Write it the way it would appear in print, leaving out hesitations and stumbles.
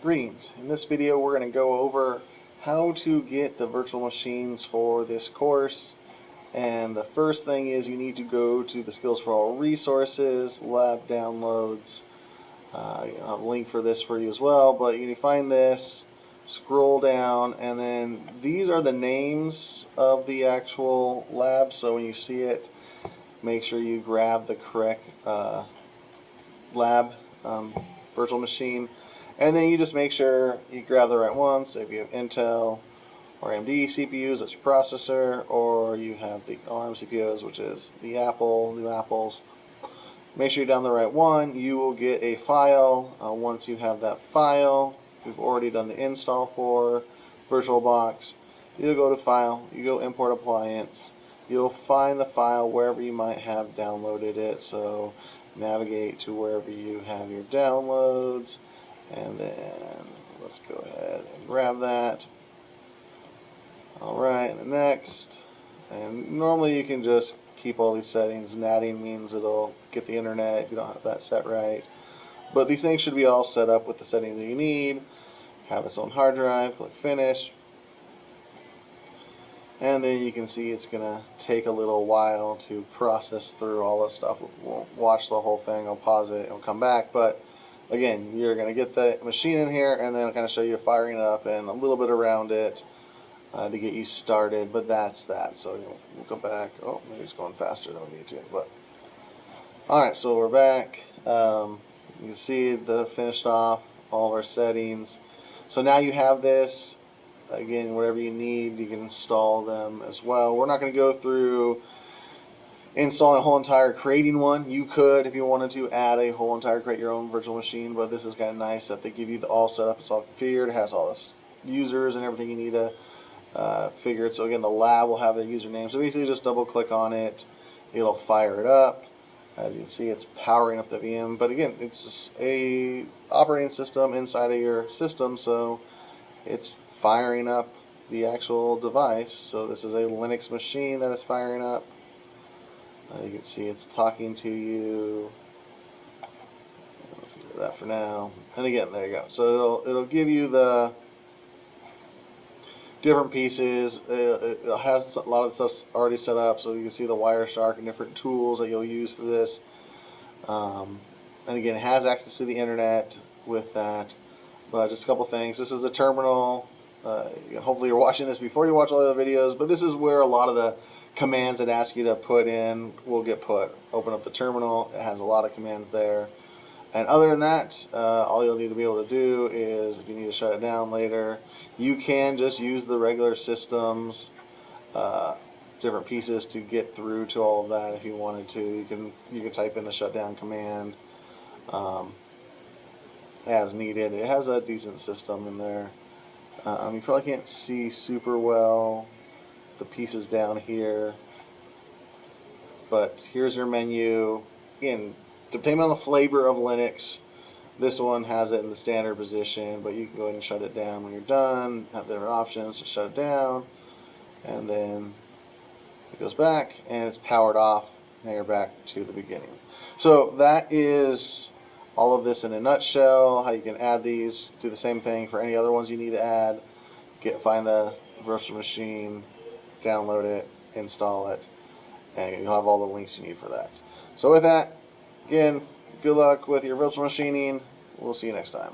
Greetings. In this video we're going to go over how to get the virtual machines for this course. And the first thing is you need to go to the Skills for All resources, lab downloads. I'll have a link for this for you as well, but you can find this, scroll down, and then these are the names of the actual lab, so when you see it, make sure you grab the correct lab virtual machine. And then you just make sure you grab the right one. So if you have Intel or AMD CPUs, that's your processor, or you have the ARM CPUs, which is the new Apples. Make sure you download the right one. You will get a file. Once you have that file, we've already done the install for VirtualBox. You'll go to File, you go Import Appliance. You'll find the file wherever you might have downloaded it. So navigate to wherever you have your downloads. And then let's go ahead and grab that. Alright, and the next. And normally you can just keep all these settings. Natting means it'll get the internet if you don't have that set right. But these things should be all set up with the settings that you need. Have its own hard drive, click Finish. And then you can see it's going to take a little while to process through all this stuff. We'll watch the whole thing, I'll pause it, it'll come back. But again, you're going to get the machine in here, and then I'll kind of show you firing it up and a little bit around it to get you started. But that's that. So we'll go back. Oh, maybe it's going faster than we need to. But alright, so we're back. You can see the finished off all of our settings. So now you have this. Again, whatever you need, you can install them as well. We're not going to go through installing a whole entire creating one. You could, if you wanted to, add a whole entire create your own virtual machine, but this is kind of nice that they give you the all set up. It's all configured. It has all the users and everything you need to figure it. So again, the lab will have the username. So basically, just double click on it. It'll fire it up. As you can see, it's powering up the VM. But again, it's a operating system inside of your system, so it's firing up the actual device. So this is a Linux machine that is firing up. You can see it's talking to you. Let's do that for now. And again, there you go. So it'll give you the different pieces. It has a lot of the stuff already set up, so you can see the Wireshark and different tools that you'll use for this. And again, it has access to the internet with that. But just a couple things. This is the terminal. Hopefully you're watching this before you watch all the other videos, but this is where a lot of the commands that ask you to put in will get put. Open up the terminal. It has a lot of commands there. And other than that, all you'll need to be able to do is, if you need to shut it down later, you can just use the regular system's different pieces to get through to all of that if you wanted to. You can type in the shutdown command as needed. It has a decent system in there. You probably can't see super well the pieces down here, but here's your menu. Again, depending on the flavor of Linux, this one has it in the standard position, but you can go ahead and shut it down when you're done. Have different options to shut it down, and then it goes back and it's powered off. Now you're back to the beginning. So that is all of this in a nutshell. How you can add these. Do the same thing for any other ones you need to add. Find the virtual machine, download it, install it, and you'll have all the links you need for that. So with that, again, good luck with your virtual machining. We'll see you next time.